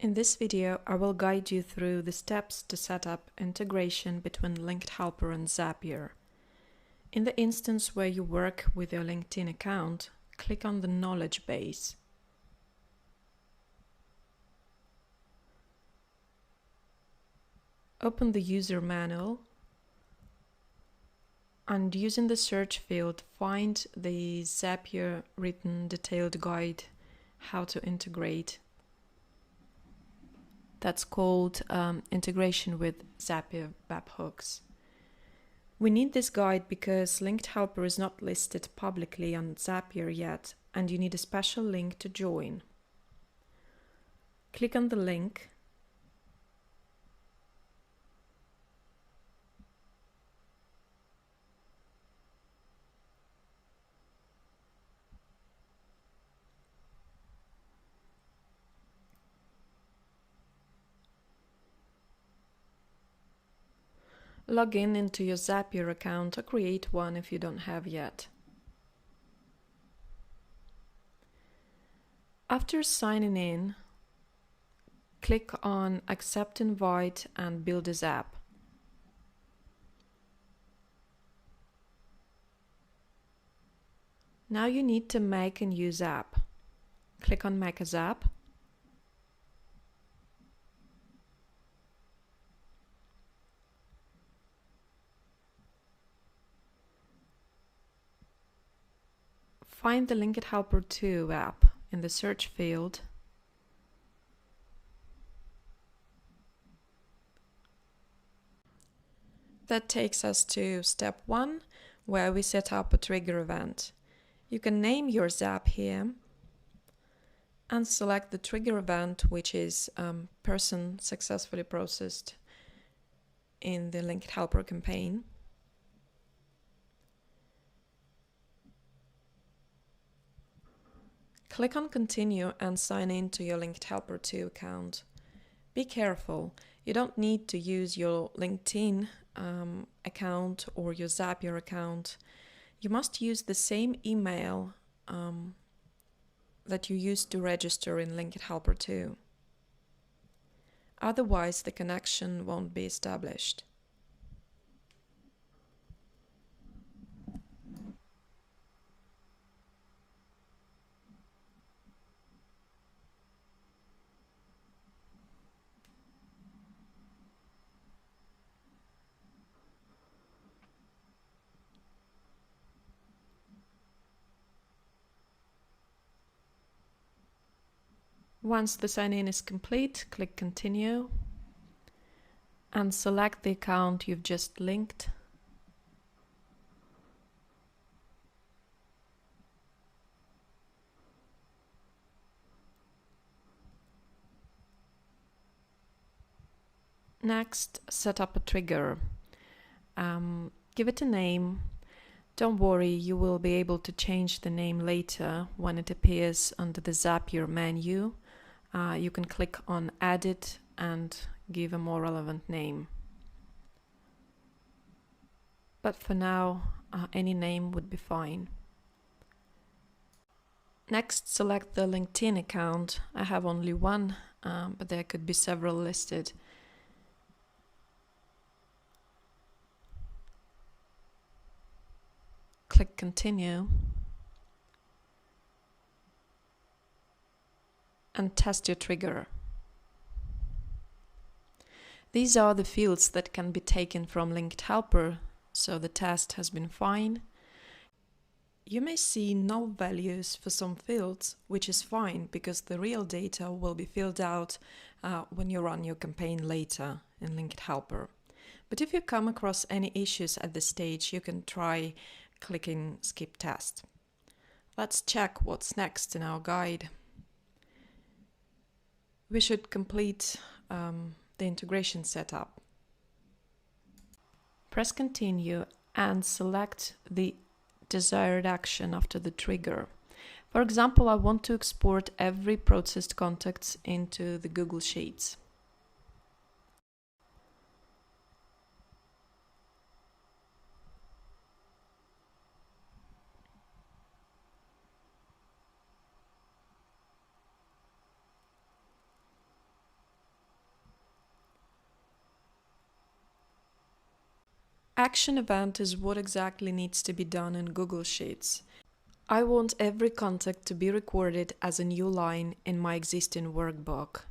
In this video, I will guide you through the steps to set up integration between Linked Helper and Zapier. In the instance where you work with your LinkedIn account, click on the knowledge base. Open the user manual and using the search field, find the Zapier written detailed guide how to integrate. That's called integration with Zapier webhooks. We need this guide because Linked Helper is not listed publicly on Zapier yet, and you need a special link to join. Click on the link. Log in into your Zapier account or create one if you don't have yet. After signing in, click on Accept Invite and Build a Zap. Now you need to make a new Zap. Click on Make a Zap. Find the Linked Helper 2 app in the search field. That takes us to step 1, where we set up a trigger event. You can name your Zap here and select the trigger event, which is person successfully processed in the Linked Helper campaign. Click on Continue and sign in to your Linked Helper 2 account. Be careful, you don't need to use your LinkedIn account or your Zapier account. You must use the same email that you used to register in Linked Helper 2. Otherwise, the connection won't be established. Once the sign-in is complete, click Continue and select the account you've just linked. Next, set up a trigger. Give it a name. Don't worry, you will be able to change the name later when it appears under the Zapier menu. You can click on Edit and give a more relevant name. But for now, any name would be fine. Next, select the LinkedIn account. I have only one, but there could be several listed. Click Continue and test your trigger. These are the fields that can be taken from Linked Helper, so the test has been fine. You may see null values for some fields, which is fine because the real data will be filled out when you run your campaign later in Linked Helper. But if you come across any issues at this stage, you can try clicking Skip Test. Let's check what's next in our guide. We should complete the integration setup. Press Continue and select the desired action after the trigger. For example, I want to export every processed contacts into the Google Sheets. Action event is what exactly needs to be done in Google Sheets. I want every contact to be recorded as a new line in my existing workbook.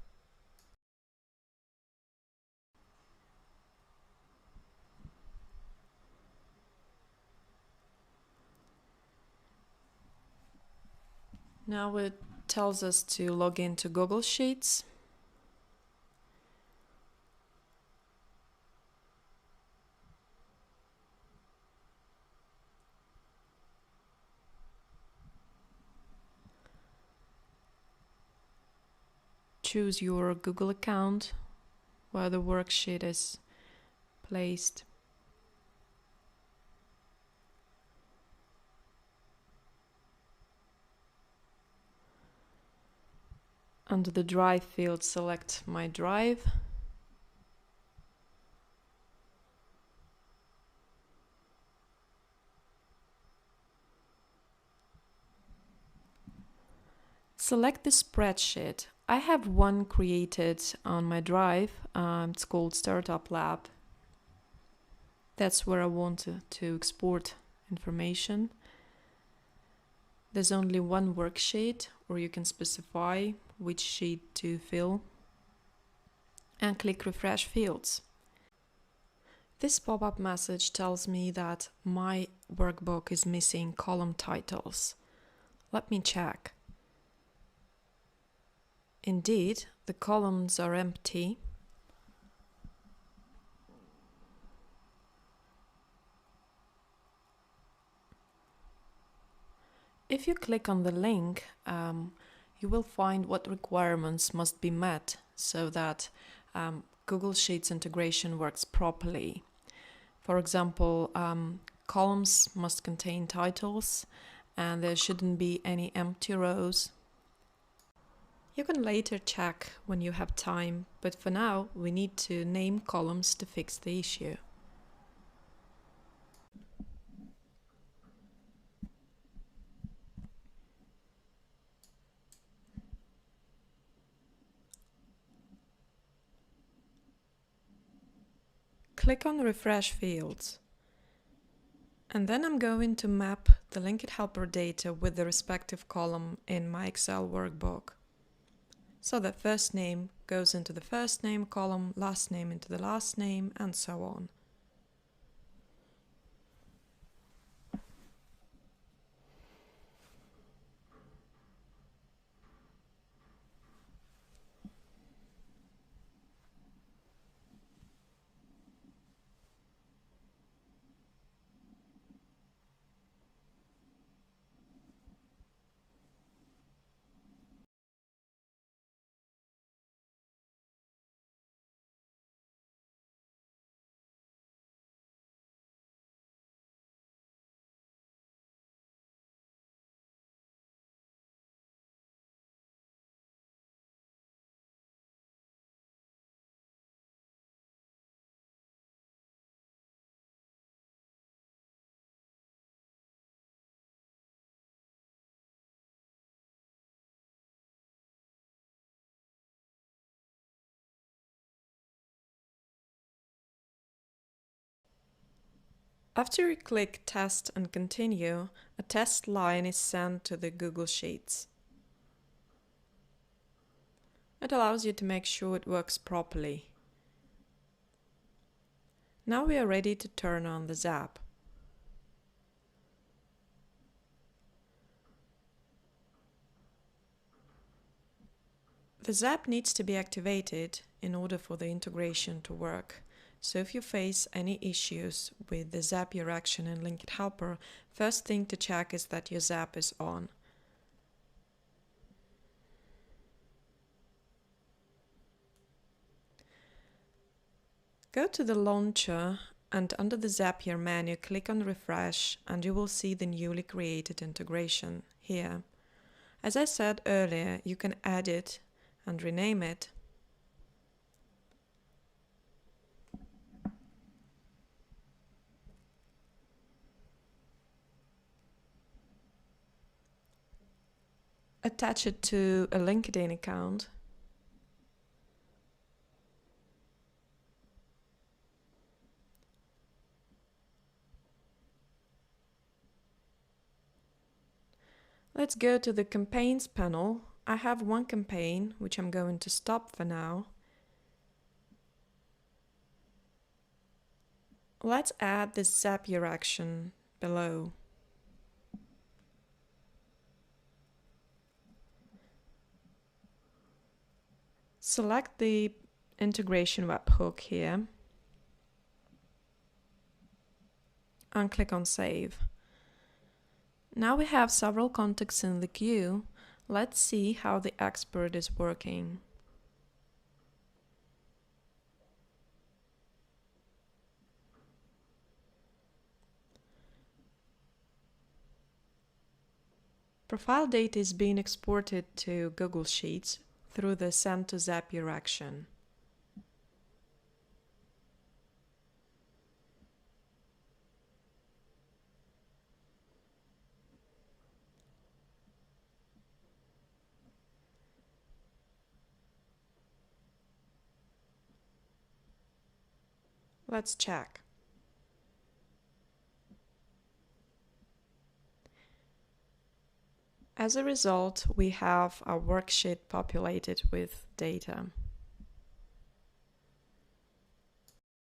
Now it tells us to log into Google Sheets. Choose your Google account where the worksheet is placed. Under the Drive field, select My Drive. Select the spreadsheet. I have one created on my Drive. It's called Startup Lab. That's where I want to export information. There's only one worksheet, or you can specify which sheet to fill. And click Refresh Fields. This pop-up message tells me that my workbook is missing column titles. Let me check. Indeed, the columns are empty. If you click on the link, you will find what requirements must be met so that Google Sheets integration works properly. For example, columns must contain titles and there shouldn't be any empty rows. You can later check when you have time, but for now we need to name columns to fix the issue. Click on Refresh Fields. And then I'm going to map the linked helper data with the respective column in my Excel workbook. So that first name goes into the first name column, last name into the last name, and so on. After you click Test and Continue, a test line is sent to the Google Sheets. It allows you to make sure it works properly. Now we are ready to turn on the Zap. The Zap needs to be activated in order for the integration to work. So if you face any issues with the Zapier action and linked helper, first thing to check is that your Zap is on. Go to the launcher and under the Zapier menu, click on Refresh and you will see the newly created integration here. As I said earlier, you can add it and rename it. Attach it to a LinkedIn account. Let's go to the campaigns panel. I have one campaign, which I'm going to stop for now. Let's add this Zapier action below. Select the integration webhook here and click on Save. Now we have several contacts in the queue. Let's see how the export is working. Profile data is being exported to Google Sheets through the Send to Zapier action. Let's check. As a result, we have our worksheet populated with data.